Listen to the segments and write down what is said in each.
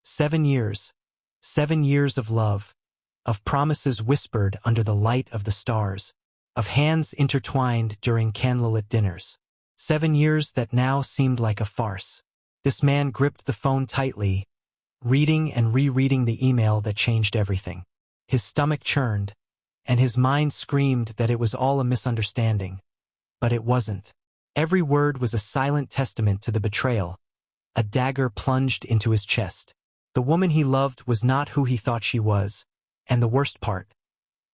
7 years. 7 years of love, of promises whispered under the light of the stars, of hands intertwined during candlelit dinners. 7 years that now seemed like a farce. This man gripped the phone tightly, reading and rereading the email that changed everything. His stomach churned, and his mind screamed that it was all a misunderstanding. But it wasn't. Every word was a silent testament to the betrayal, a dagger plunged into his chest. The woman he loved was not who he thought she was, and the worst part,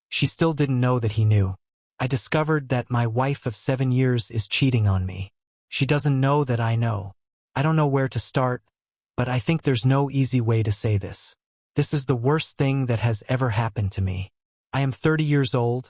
she still didn't know that he knew. I discovered that my wife of 7 years is cheating on me. She doesn't know that I know. I don't know where to start, but I think there's no easy way to say this. This is the worst thing that has ever happened to me. I am 30 years old,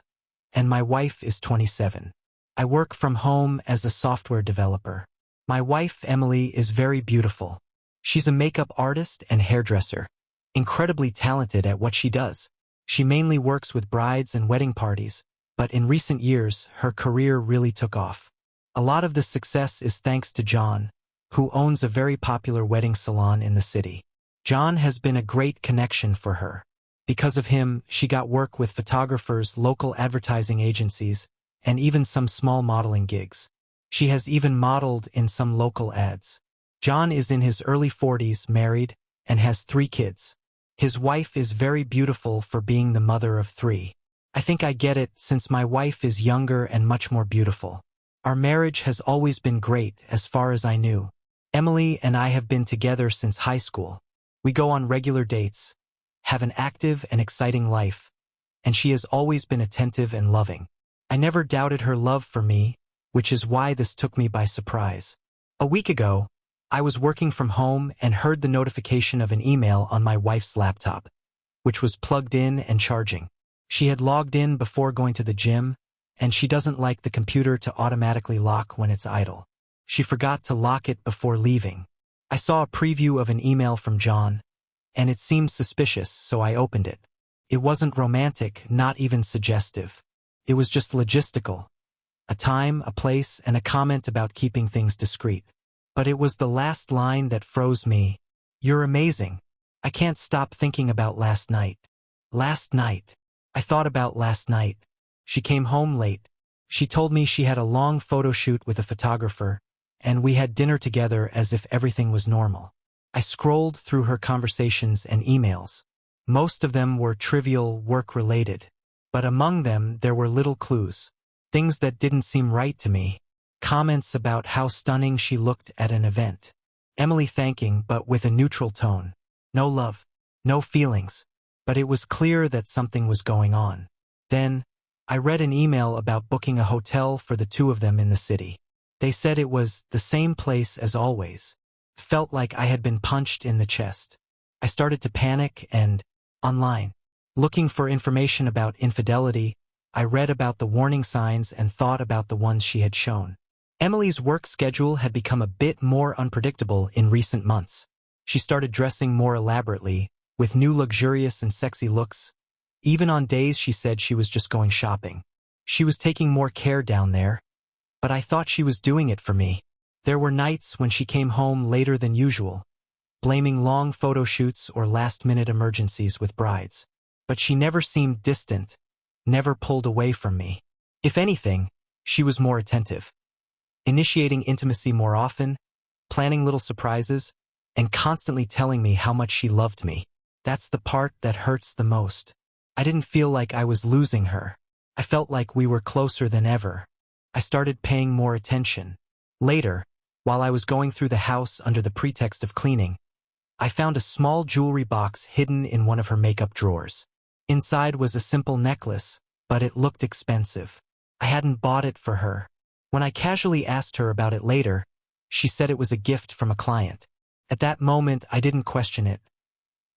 and my wife is 27. I work from home as a software developer. My wife, Emily, is very beautiful. She's a makeup artist and hairdresser, incredibly talented at what she does. She mainly works with brides and wedding parties, but in recent years, her career really took off. A lot of the success is thanks to John, who owns a very popular wedding salon in the city. John has been a great connection for her. Because of him, she got work with photographers, local advertising agencies, and even some small modeling gigs. She has even modeled in some local ads. John is in his early 40s, married, and has 3 kids. His wife is very beautiful for being the mother of 3. I think I get it since my wife is younger and much more beautiful. Our marriage has always been great as far as I knew. Emily and I have been together since high school. We go on regular dates, have an active and exciting life, and she has always been attentive and loving. I never doubted her love for me, which is why this took me by surprise. A week ago, I was working from home and heard the notification of an email on my wife's laptop, which was plugged in and charging. She had logged in before going to the gym, and she doesn't like the computer to automatically lock when it's idle. She forgot to lock it before leaving. I saw a preview of an email from John, and it seemed suspicious, so I opened it. It wasn't romantic, not even suggestive. It was just logistical. A time, a place, and a comment about keeping things discreet. But it was the last line that froze me. "You're amazing. I can't stop thinking about last night." Last night. I thought about last night. She came home late. She told me she had a long photo shoot with a photographer, and we had dinner together as if everything was normal. I scrolled through her conversations and emails. Most of them were trivial, work-related. But among them there were little clues. Things that didn't seem right to me. Comments about how stunning she looked at an event. Emily thanking, but with a neutral tone. No love. No feelings. But it was clear that something was going on. Then, I read an email about booking a hotel for the 2 of them in the city. They said it was the same place as always. Felt like I had been punched in the chest. I started to panic and, online, looking for information about infidelity, I read about the warning signs and thought about the ones she had shown. Emily's work schedule had become a bit more unpredictable in recent months. She started dressing more elaborately, with new luxurious and sexy looks. Even on days she said she was just going shopping. She was taking more care down there. But I thought she was doing it for me. There were nights when she came home later than usual, blaming long photo shoots or last-minute emergencies with brides. But she never seemed distant, never pulled away from me. If anything, she was more attentive, initiating intimacy more often, planning little surprises, and constantly telling me how much she loved me. That's the part that hurts the most. I didn't feel like I was losing her. I felt like we were closer than ever. I started paying more attention. Later, while I was going through the house under the pretext of cleaning, I found a small jewelry box hidden in one of her makeup drawers. Inside was a simple necklace, but it looked expensive. I hadn't bought it for her. When I casually asked her about it later, she said it was a gift from a client. At that moment, I didn't question it.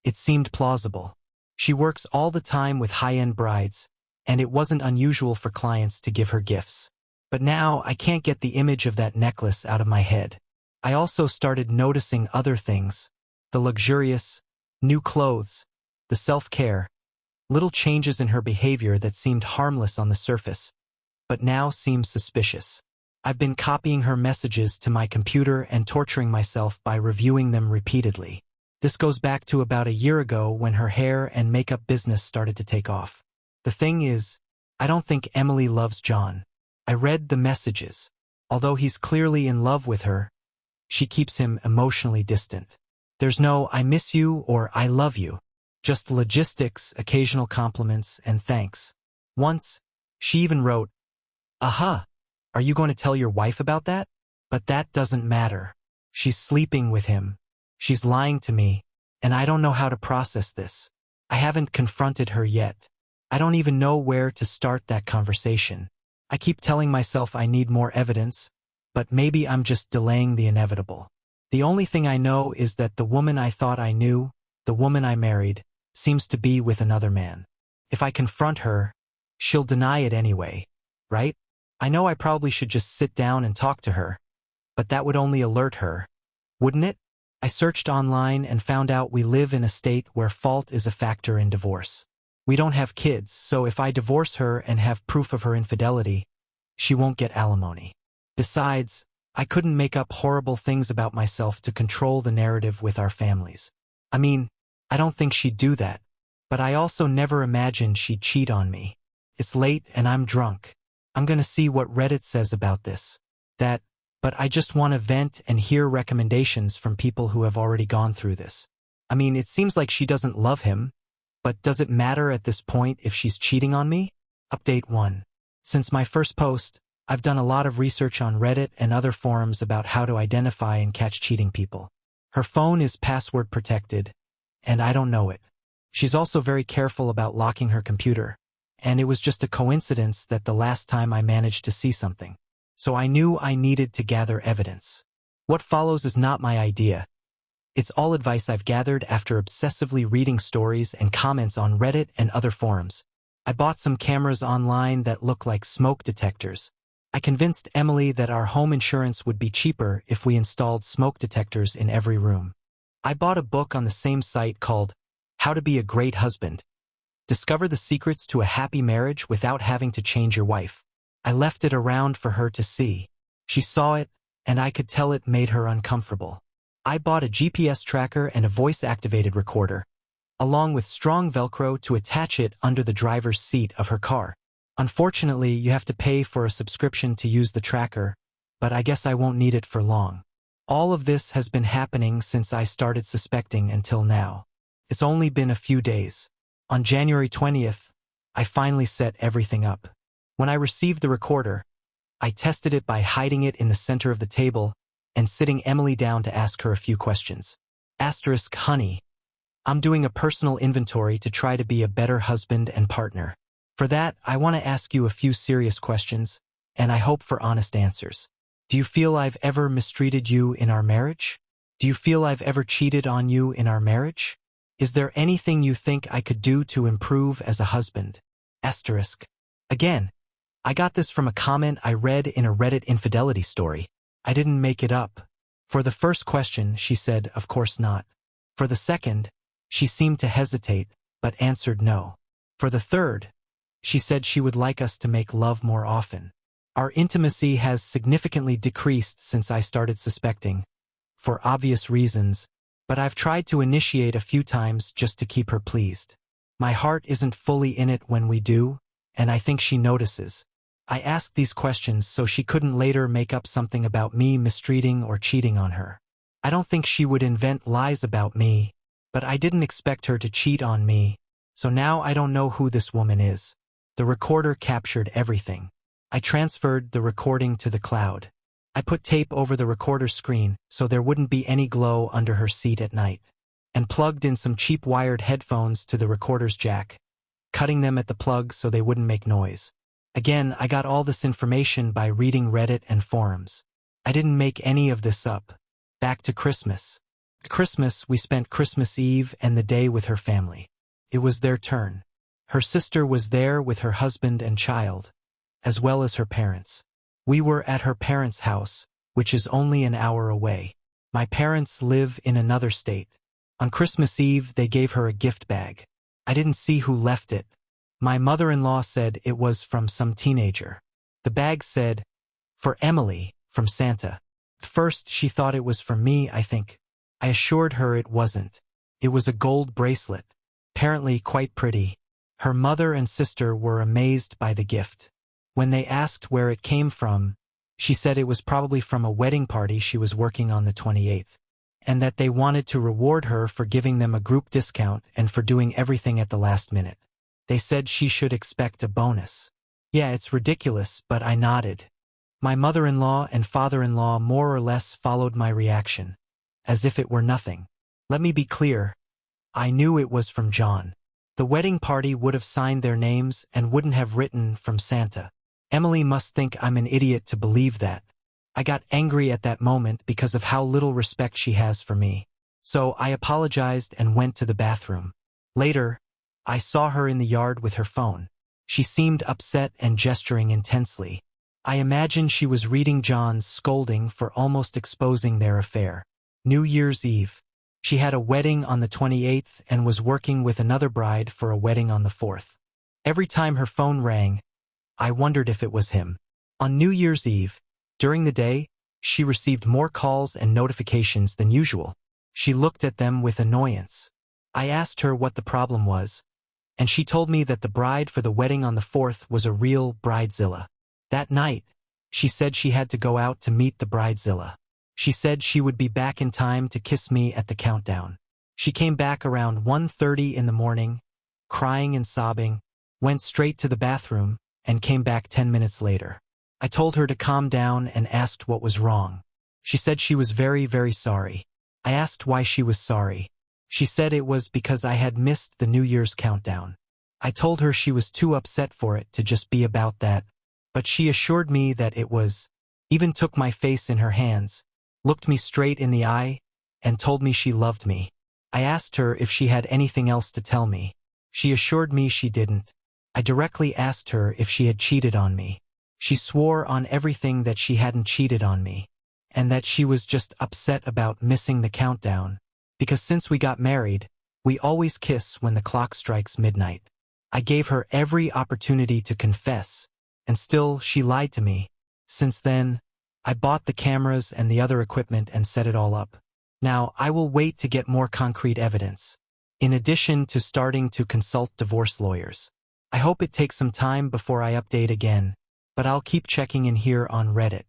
It seemed plausible. She works all the time with high-end brides, and it wasn't unusual for clients to give her gifts. But now I can't get the image of that necklace out of my head. I also started noticing other things. The luxurious, new clothes, the self-care, little changes in her behavior that seemed harmless on the surface, but now seem suspicious. I've been copying her messages to my computer and torturing myself by reviewing them repeatedly. This goes back to about a year ago when her hair and makeup business started to take off. The thing is, I don't think Emily loves John. I read the messages. Although he's clearly in love with her, she keeps him emotionally distant. There's no "I miss you" or "I love you." Just logistics, occasional compliments, and thanks. Once, she even wrote, "Aha, are you going to tell your wife about that?" But that doesn't matter. She's sleeping with him. She's lying to me, and I don't know how to process this. I haven't confronted her yet. I don't even know where to start that conversation. I keep telling myself I need more evidence, but maybe I'm just delaying the inevitable. The only thing I know is that the woman I thought I knew, the woman I married, seems to be with another man. If I confront her, she'll deny it anyway, right? I know I probably should just sit down and talk to her, but that would only alert her, wouldn't it? I searched online and found out we live in a state where fault is a factor in divorce. We don't have kids, so if I divorce her and have proof of her infidelity, she won't get alimony. Besides, I couldn't make up horrible things about myself to control the narrative with our families. I mean, I don't think she'd do that, but I also never imagined she'd cheat on me. It's late and I'm drunk. I'm gonna see what Reddit says about this. But I just want to vent and hear recommendations from people who have already gone through this. I mean, it seems like she doesn't love him, but does it matter at this point if she's cheating on me? Update 1. Since my first post, I've done a lot of research on Reddit and other forums about how to identify and catch cheating people. Her phone is password protected, and I don't know it. She's also very careful about locking her computer, and it was just a coincidence that the last time I managed to see something. So I knew I needed to gather evidence. What follows is not my idea. It's all advice I've gathered after obsessively reading stories and comments on Reddit and other forums. I bought some cameras online that look like smoke detectors. I convinced Emily that our home insurance would be cheaper if we installed smoke detectors in every room. I bought a book on the same site called How to Be a Great Husband. Discover the secrets to a happy marriage without having to change your wife. I left it around for her to see. She saw it, and I could tell it made her uncomfortable. I bought a GPS tracker and a voice-activated recorder, along with strong Velcro to attach it under the driver's seat of her car. Unfortunately, you have to pay for a subscription to use the tracker, but I guess I won't need it for long. All of this has been happening since I started suspecting until now. It's only been a few days. On January 20th, I finally set everything up. When I received the recorder, I tested it by hiding it in the center of the table and sitting Emily down to ask her a few questions. Asterisk, honey, I'm doing a personal inventory to try to be a better husband and partner. For that, I want to ask you a few serious questions, and I hope for honest answers. Do you feel I've ever mistreated you in our marriage? Do you feel I've ever cheated on you in our marriage? Is there anything you think I could do to improve as a husband? Asterisk. Again, I got this from a comment I read in a Reddit infidelity story. I didn't make it up. For the first question, she said, of course not. For the second, she seemed to hesitate, but answered no. For the third, she said she would like us to make love more often. Our intimacy has significantly decreased since I started suspecting, for obvious reasons, but I've tried to initiate a few times just to keep her pleased. My heart isn't fully in it when we do, and I think she notices. I asked these questions so she couldn't later make up something about me mistreating or cheating on her. I don't think she would invent lies about me, but I didn't expect her to cheat on me, so now I don't know who this woman is. The recorder captured everything. I transferred the recording to the cloud. I put tape over the recorder screen so there wouldn't be any glow under her seat at night, and plugged in some cheap wired headphones to the recorder's jack, cutting them at the plug so they wouldn't make noise. Again, I got all this information by reading Reddit and forums. I didn't make any of this up. Back to Christmas. Christmas, we spent Christmas Eve and the day with her family. It was their turn. Her sister was there with her husband and child, as well as her parents. We were at her parents' house, which is only an hour away. My parents live in another state. On Christmas Eve, they gave her a gift bag. I didn't see who left it. My mother-in-law said it was from some teenager. The bag said, "For Emily, from Santa." At first, she thought it was for me, I think. I assured her it wasn't. It was a gold bracelet, apparently quite pretty. Her mother and sister were amazed by the gift. When they asked where it came from, she said it was probably from a wedding party she was working on the 28th, and that they wanted to reward her for giving them a group discount and for doing everything at the last minute. They said she should expect a bonus. Yeah, it's ridiculous, but I nodded. My mother-in-law and father-in-law more or less followed my reaction, as if it were nothing. Let me be clear. I knew it was from John. The wedding party would have signed their names and wouldn't have written from Santa. Emily must think I'm an idiot to believe that. I got angry at that moment because of how little respect she has for me. So I apologized and went to the bathroom. Later, I saw her in the yard with her phone. She seemed upset and gesturing intensely. I imagine she was reading John's scolding for almost exposing their affair. New Year's Eve. She had a wedding on the 28th and was working with another bride for a wedding on the 4th. Every time her phone rang, I wondered if it was him. On New Year's Eve, during the day, she received more calls and notifications than usual. She looked at them with annoyance. I asked her what the problem was, and she told me that the bride for the wedding on the 4th was a real bridezilla. That night, she said she had to go out to meet the bridezilla. She said she would be back in time to kiss me at the countdown. She came back around 1:30 in the morning, crying and sobbing, went straight to the bathroom, and came back 10 minutes later. I told her to calm down and asked what was wrong. She said she was very, very sorry. I asked why she was sorry. She said it was because I had missed the New Year's countdown. I told her she was too upset for it to just be about that, but she assured me that it was, even took my face in her hands, looked me straight in the eye, and told me she loved me. I asked her if she had anything else to tell me. She assured me she didn't. I directly asked her if she had cheated on me. She swore on everything that she hadn't cheated on me, and that she was just upset about missing the countdown, because since we got married, we always kiss when the clock strikes midnight. I gave her every opportunity to confess, and still she lied to me. Since then, I bought the cameras and the other equipment and set it all up. Now, I will wait to get more concrete evidence, in addition to starting to consult divorce lawyers. I hope it takes some time before I update again, but I'll keep checking in here on Reddit.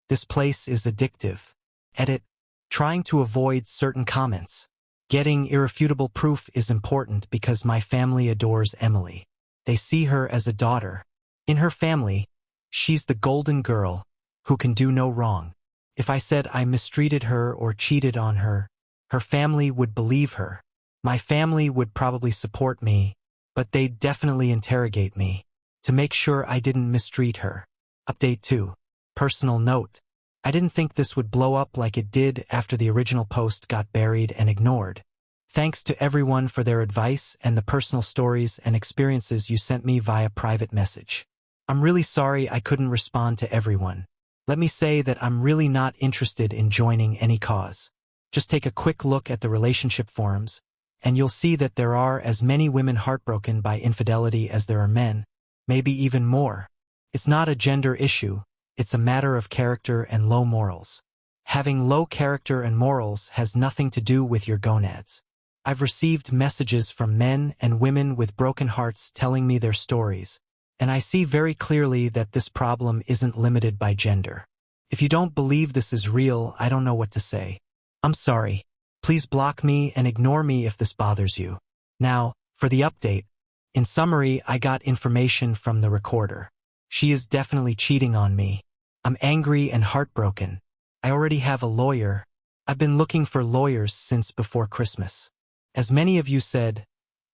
This place is addictive. Edit. Trying to avoid certain comments. Getting irrefutable proof is important because my family adores Emily. They see her as a daughter. In her family, she's the golden girl who can do no wrong. If I said I mistreated her or cheated on her, her family would believe her. My family would probably support me, but they'd definitely interrogate me to make sure I didn't mistreat her. Update 2. Personal note. I didn't think this would blow up like it did after the original post got buried and ignored. Thanks to everyone for their advice and the personal stories and experiences you sent me via private message. I'm really sorry I couldn't respond to everyone. Let me say that I'm really not interested in joining any cause. Just take a quick look at the relationship forums, and you'll see that there are as many women heartbroken by infidelity as there are men, maybe even more. It's not a gender issue, it's a matter of character and low morals. Having low character and morals has nothing to do with your gonads. I've received messages from men and women with broken hearts telling me their stories, and I see very clearly that this problem isn't limited by gender. If you don't believe this is real, I don't know what to say. I'm sorry. Please block me and ignore me if this bothers you. Now, for the update. In summary, I got information from the recorder. She is definitely cheating on me. I'm angry and heartbroken. I already have a lawyer. I've been looking for lawyers since before Christmas. As many of you said,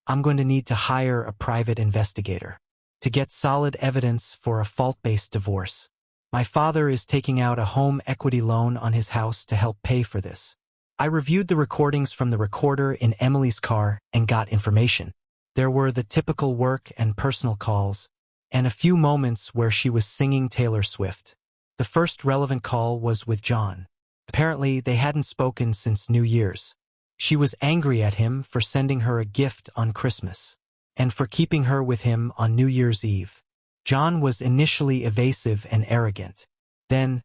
I'm going to need to hire a private investigator to get solid evidence for a fault-based divorce. My father is taking out a home equity loan on his house to help pay for this. I reviewed the recordings from the recorder in Emily's car and got information. There were the typical work and personal calls, and a few moments where she was singing Taylor Swift. The first relevant call was with John. Apparently, they hadn't spoken since New Year's. She was angry at him for sending her a gift on Christmas, and for keeping her with him on New Year's Eve. John was initially evasive and arrogant. Then,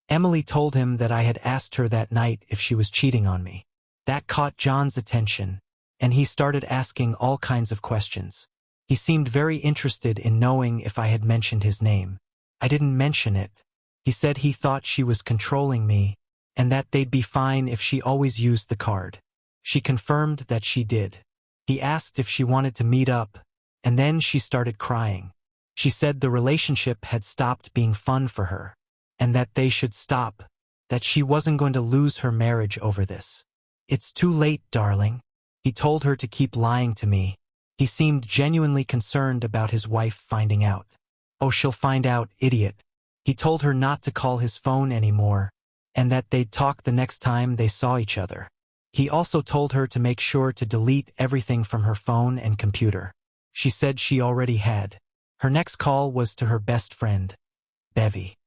Emily told him that I had asked her that night if she was cheating on me. That caught John's attention, and he started asking all kinds of questions. He seemed very interested in knowing if I had mentioned his name. I didn't mention it. He said he thought she was controlling me, and that they'd be fine if she always used the card. She confirmed that she did. He asked if she wanted to meet up, and then she started crying. She said the relationship had stopped being fun for her, and that they should stop, that she wasn't going to lose her marriage over this. "It's too late, darling." He told her to keep lying to me. He seemed genuinely concerned about his wife finding out. "Oh, she'll find out, idiot." He told her not to call his phone anymore, and that they'd talk the next time they saw each other. He also told her to make sure to delete everything from her phone and computer. She said she already had. Her next call was to her best friend, Bevy.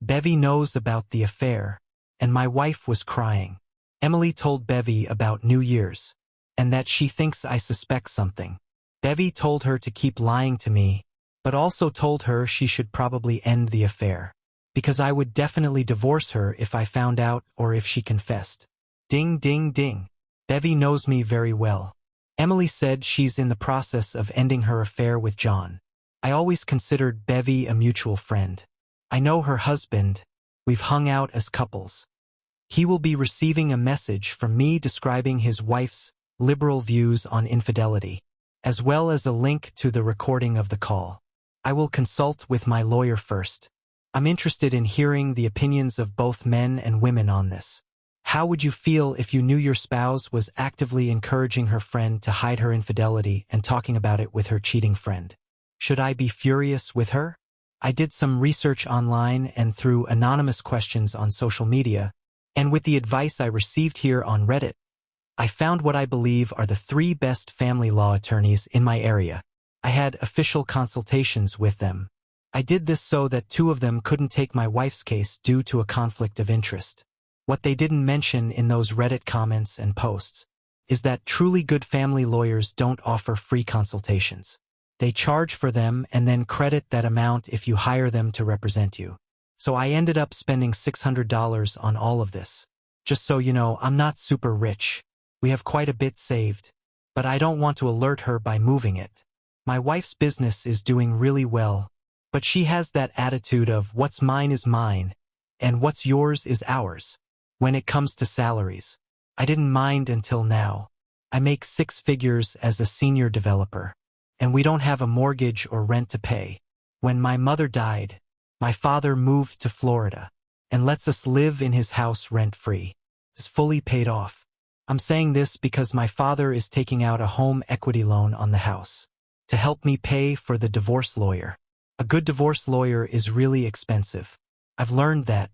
Bevy knows about the affair, and my wife was crying. Emily told Bevy about New Year's, and that she thinks I suspect something. Bevy told her to keep lying to me, but also told her she should probably end the affair, because I would definitely divorce her if I found out or if she confessed. Ding, ding, ding. Bevy knows me very well. Emily said she's in the process of ending her affair with John. I always considered Bevy a mutual friend. I know her husband. We've hung out as couples. He will be receiving a message from me describing his wife's liberal views on infidelity, as well as a link to the recording of the call. I will consult with my lawyer first. I'm interested in hearing the opinions of both men and women on this. How would you feel if you knew your spouse was actively encouraging her friend to hide her infidelity and talking about it with her cheating friend? Should I be furious with her? I did some research online and through anonymous questions on social media, and with the advice I received here on Reddit, I found what I believe are the 3 best family law attorneys in my area. I had official consultations with them. I did this so that 2 of them couldn't take my wife's case due to a conflict of interest. What they didn't mention in those Reddit comments and posts is that truly good family lawyers don't offer free consultations. They charge for them and then credit that amount if you hire them to represent you. So I ended up spending $600 on all of this. Just so you know, I'm not super rich. We have quite a bit saved, but I don't want to alert her by moving it. My wife's business is doing really well, but she has that attitude of what's mine is mine, and what's yours is ours. When it comes to salaries, I didn't mind until now. I make 6 figures as a senior developer, and we don't have a mortgage or rent to pay. When my mother died, my father moved to Florida and lets us live in his house rent-free. It's fully paid off. I'm saying this because my father is taking out a home equity loan on the house to help me pay for the divorce lawyer. A good divorce lawyer is really expensive. I've learned that.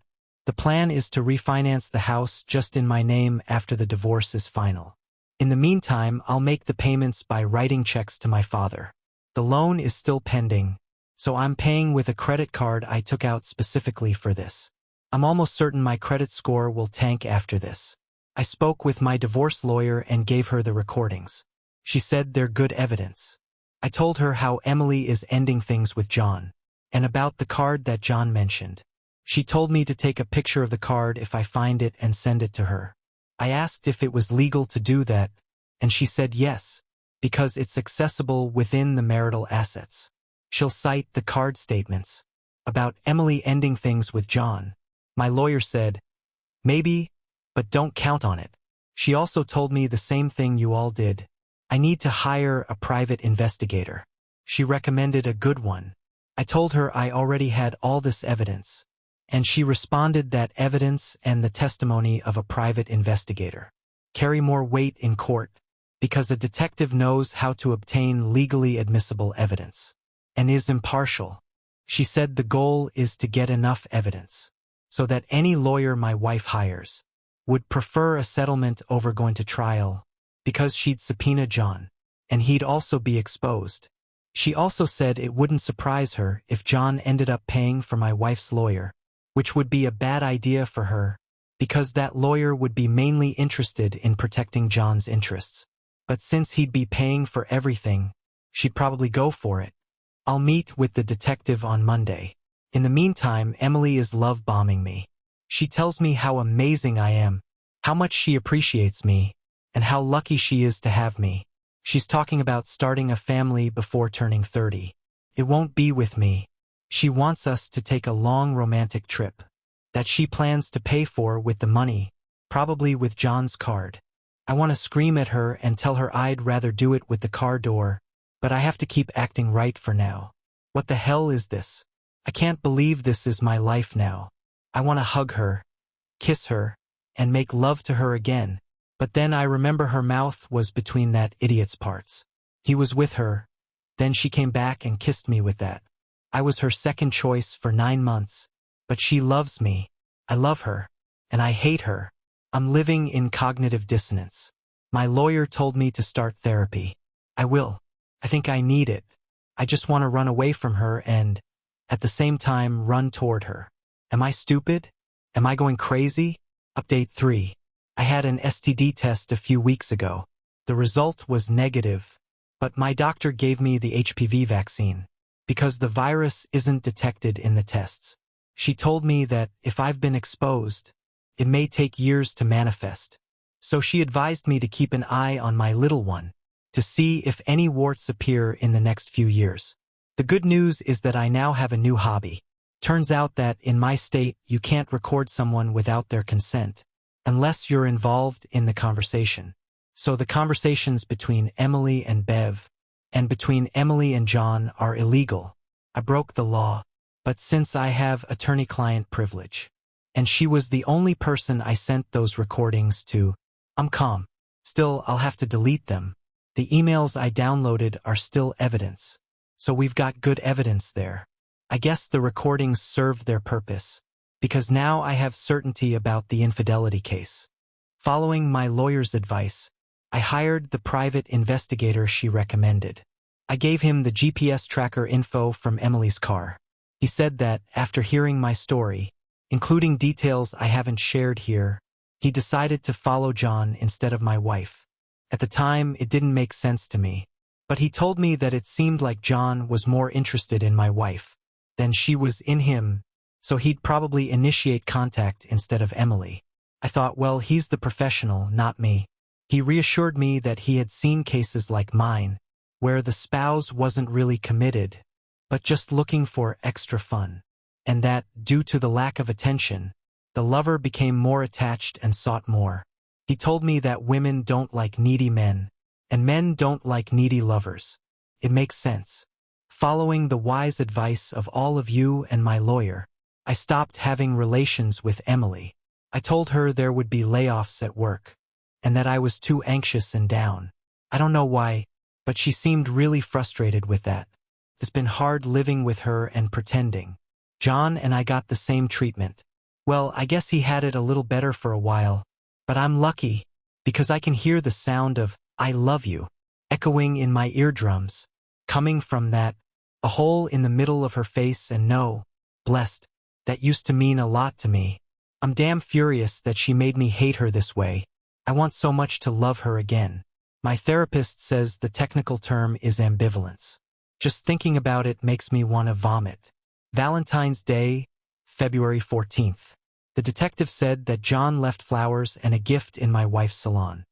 The plan is to refinance the house just in my name after the divorce is final. In the meantime, I'll make the payments by writing checks to my father. The loan is still pending, so I'm paying with a credit card I took out specifically for this. I'm almost certain my credit score will tank after this. I spoke with my divorce lawyer and gave her the recordings. She said they're good evidence. I told her how Emily is ending things with John, and about the card that John mentioned. She told me to take a picture of the card if I find it and send it to her. I asked if it was legal to do that, and she said yes, because it's accessible within the marital assets. She'll cite the card statements. About Emily ending things with John, my lawyer said, maybe, but don't count on it. She also told me the same thing you all did. I need to hire a private investigator. She recommended a good one. I told her I already had all this evidence, and she responded that evidence and the testimony of a private investigator carry more weight in court because a detective knows how to obtain legally admissible evidence and is impartial. She said the goal is to get enough evidence so that any lawyer my wife hires would prefer a settlement over going to trial because she'd subpoena John, and he'd also be exposed. She also said it wouldn't surprise her if John ended up paying for my wife's lawyer, which would be a bad idea for her, because that lawyer would be mainly interested in protecting John's interests. But since he'd be paying for everything, she'd probably go for it. I'll meet with the detective on Monday. In the meantime, Emily is love-bombing me. She tells me how amazing I am, how much she appreciates me, and how lucky she is to have me. She's talking about starting a family before turning 30. It won't be with me. She wants us to take a long romantic trip that she plans to pay for with the money, probably with John's card. I want to scream at her and tell her I'd rather do it with the car door, but I have to keep acting right for now. What the hell is this? I can't believe this is my life now. I want to hug her, kiss her, and make love to her again, but then I remember her mouth was between that idiot's parts. He was with her, then she came back and kissed me with that. I was her second choice for 9 months, but she loves me. I love her, and I hate her. I'm living in cognitive dissonance. My lawyer told me to start therapy. I will. I think I need it. I just want to run away from her and, at the same time, run toward her. Am I stupid? Am I going crazy? Update 3. I had an STD test a few weeks ago. The result was negative, but my doctor gave me the HPV vaccine because the virus isn't detected in the tests. She told me that if I've been exposed, it may take years to manifest. So she advised me to keep an eye on my little one, to see if any warts appear in the next few years. The good news is that I now have a new hobby. Turns out that in my state, you can't record someone without their consent, unless you're involved in the conversation. So the conversations between Emily and Bev, and between Emily and John are illegal. I broke the law, but since I have attorney-client privilege, and she was the only person I sent those recordings to, I'm calm. Still, I'll have to delete them. The emails I downloaded are still evidence, so we've got good evidence there. I guess the recordings served their purpose, because now I have certainty about the infidelity case. Following my lawyer's advice, I hired the private investigator she recommended. I gave him the GPS tracker info from Emily's car. He said that, after hearing my story, including details I haven't shared here, he decided to follow John instead of my wife. At the time, it didn't make sense to me, but he told me that it seemed like John was more interested in my wife than she was in him, so he'd probably initiate contact instead of Emily. I thought, well, he's the professional, not me. He reassured me that he had seen cases like mine, where the spouse wasn't really committed, but just looking for extra fun, and that, due to the lack of attention, the lover became more attached and sought more. He told me that women don't like needy men, and men don't like needy lovers. It makes sense. Following the wise advice of all of you and my lawyer, I stopped having relations with Emily. I told her there would be layoffs at work, and that I was too anxious and down. I don't know why, but she seemed really frustrated with that. It's been hard living with her and pretending. John and I got the same treatment. Well, I guess he had it a little better for a while, but I'm lucky, because I can hear the sound of, "I love you," echoing in my eardrums, coming from that, a hole in the middle of her face, and no, blessed, that used to mean a lot to me. I'm damn furious that she made me hate her this way. I want so much to love her again. My therapist says the technical term is ambivalence. Just thinking about it makes me want to vomit. Valentine's Day, February 14th. The detective said that John left flowers and a gift in my wife's salon.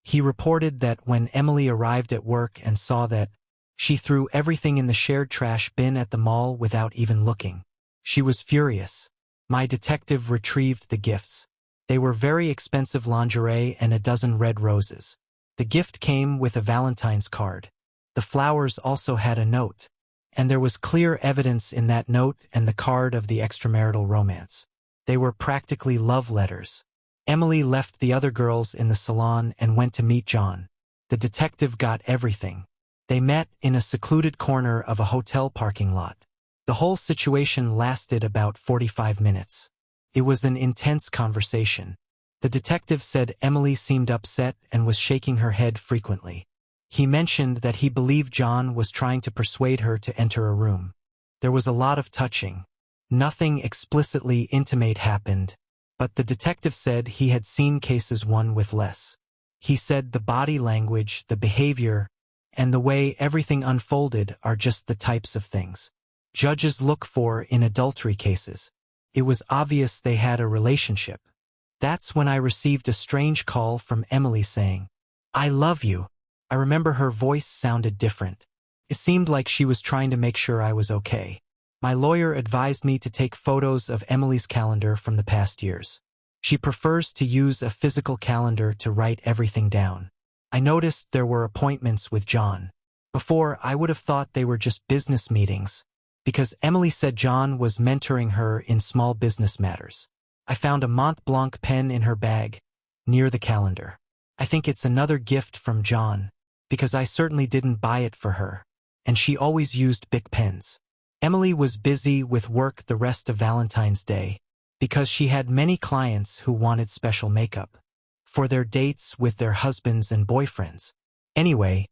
He reported that when Emily arrived at work and saw that, she threw everything in the shared trash bin at the mall without even looking. She was furious. My detective retrieved the gifts. They were very expensive lingerie and a dozen red roses. The gift came with a Valentine's card. The flowers also had a note, and there was clear evidence in that note and the card of the extramarital romance. They were practically love letters. Emily left the other girls in the salon and went to meet John. The detective got everything. They met in a secluded corner of a hotel parking lot. The whole situation lasted about 45 minutes. It was an intense conversation. The detective said Emily seemed upset and was shaking her head frequently. He mentioned that he believed John was trying to persuade her to enter a room. There was a lot of touching. Nothing explicitly intimate happened, but the detective said he had seen cases one with less. He said the body language, the behavior, and the way everything unfolded are just the types of things judges look for in adultery cases. It was obvious they had a relationship. That's when I received a strange call from Emily saying, "I love you." I remember her voice sounded different. It seemed like she was trying to make sure I was okay. My lawyer advised me to take photos of Emily's calendar from the past years. She prefers to use a physical calendar to write everything down. I noticed there were appointments with John. Before, I would have thought they were just business meetings, because Emily said John was mentoring her in small business matters. I found a Mont Blanc pen in her bag, near the calendar. I think it's another gift from John, because I certainly didn't buy it for her, and she always used Bic pens. Emily was busy with work the rest of Valentine's Day, because she had many clients who wanted special makeup for their dates with their husbands and boyfriends. Anyway,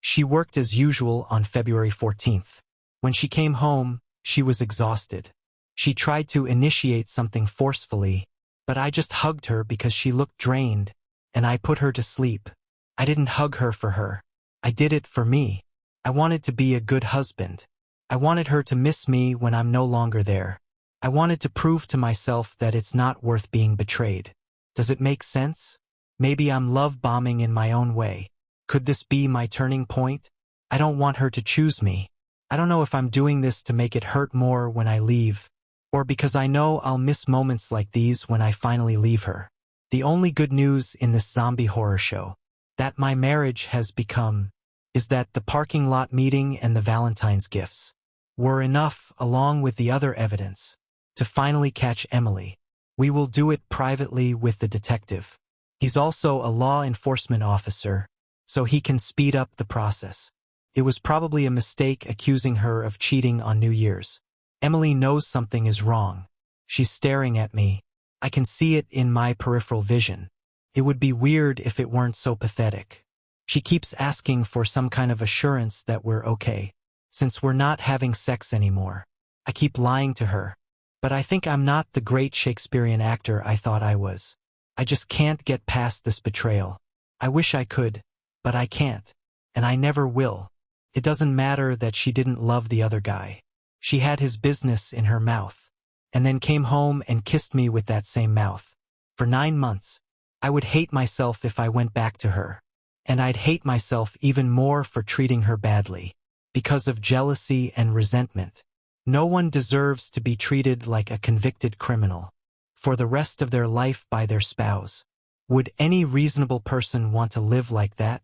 she worked as usual on February 14th. When she came home, she was exhausted. She tried to initiate something forcefully, but I just hugged her because she looked drained, and I put her to sleep. I didn't hug her for her. I did it for me. I wanted to be a good husband. I wanted her to miss me when I'm no longer there. I wanted to prove to myself that it's not worth being betrayed. Does it make sense? Maybe I'm love-bombing in my own way. Could this be my turning point? I don't want her to choose me. I don't know if I'm doing this to make it hurt more when I leave, or because I know I'll miss moments like these when I finally leave her. The only good news in this zombie horror show that my marriage has become is that the parking lot meeting and the Valentine's gifts were enough, along with the other evidence, to finally catch Emily. We will do it privately with the detective. He's also a law enforcement officer, so he can speed up the process. It was probably a mistake accusing her of cheating on New Year's. Emily knows something is wrong. She's staring at me. I can see it in my peripheral vision. It would be weird if it weren't so pathetic. She keeps asking for some kind of assurance that we're okay, since we're not having sex anymore. I keep lying to her, but I think I'm not the great Shakespearean actor I thought I was. I just can't get past this betrayal. I wish I could, but I can't, and I never will. It doesn't matter that she didn't love the other guy. She had his business in her mouth, and then came home and kissed me with that same mouth. For 9 months, I would hate myself if I went back to her, and I'd hate myself even more for treating her badly, because of jealousy and resentment. No one deserves to be treated like a convicted criminal for the rest of their life by their spouse. Would any reasonable person want to live like that?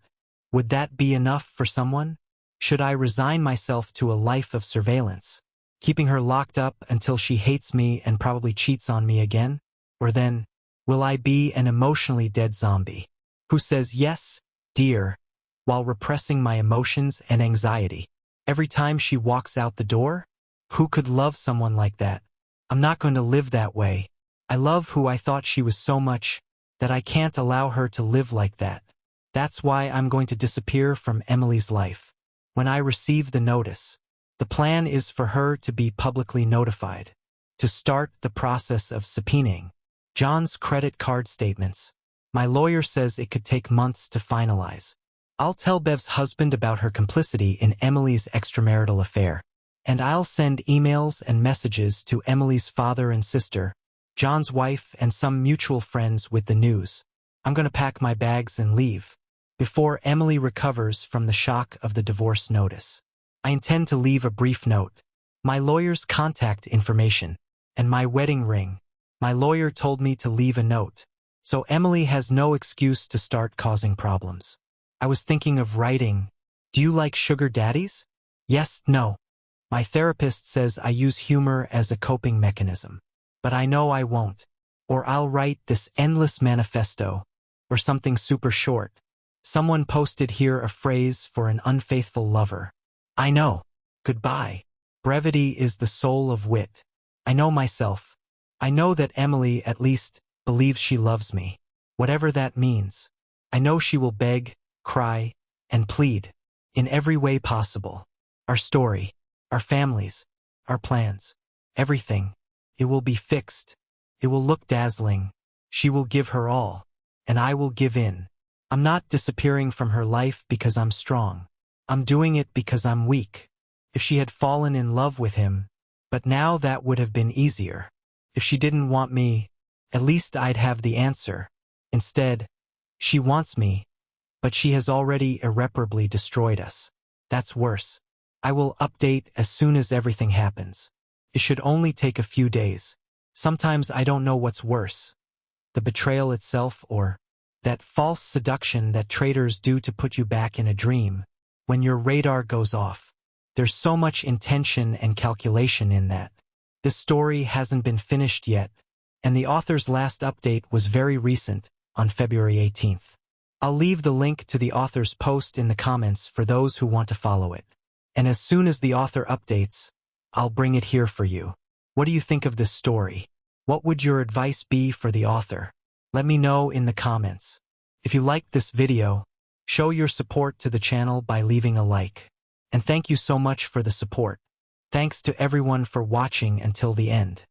Would that be enough for someone? Should I resign myself to a life of surveillance, keeping her locked up until she hates me and probably cheats on me again? Or then, will I be an emotionally dead zombie who says yes, dear, while repressing my emotions and anxiety every time she walks out the door? Who could love someone like that? I'm not going to live that way. I love who I thought she was so much that I can't allow her to live like that. That's why I'm going to disappear from Emily's life. When I receive the notice, the plan is for her to be publicly notified, to start the process of subpoenaing John's credit card statements. My lawyer says it could take months to finalize. I'll tell Bev's husband about her complicity in Emily's extramarital affair, and I'll send emails and messages to Emily's father and sister, John's wife, and some mutual friends with the news. I'm going to pack my bags and leave before Emily recovers from the shock of the divorce notice. I intend to leave a brief note, my lawyer's contact information, and my wedding ring. My lawyer told me to leave a note, so Emily has no excuse to start causing problems. I was thinking of writing, "Do you like sugar daddies? Yes, no." My therapist says I use humor as a coping mechanism, but I know I won't. Or I'll write this endless manifesto, or something super short. Someone posted here a phrase for an unfaithful lover. I know. Goodbye. Brevity is the soul of wit. I know myself. I know that Emily, at least, believes she loves me. Whatever that means. I know she will beg, cry, and plead, in every way possible. Our story, our families, our plans, everything. It will be fixed. It will look dazzling. She will give her all, and I will give in. I'm not disappearing from her life because I'm strong. I'm doing it because I'm weak. If she had fallen in love with him, but now that would have been easier. If she didn't want me, at least I'd have the answer. Instead, she wants me, but she has already irreparably destroyed us. That's worse. I will update as soon as everything happens. It should only take a few days. Sometimes I don't know what's worse, the betrayal itself or that false seduction that traitors do to put you back in a dream when your radar goes off. There's so much intention and calculation in that. This story hasn't been finished yet, and the author's last update was very recent, on February 18th. I'll leave the link to the author's post in the comments for those who want to follow it. And as soon as the author updates, I'll bring it here for you. What do you think of this story? What would your advice be for the author? Let me know in the comments. If you liked this video, show your support to the channel by leaving a like. And thank you so much for the support. Thanks to everyone for watching until the end.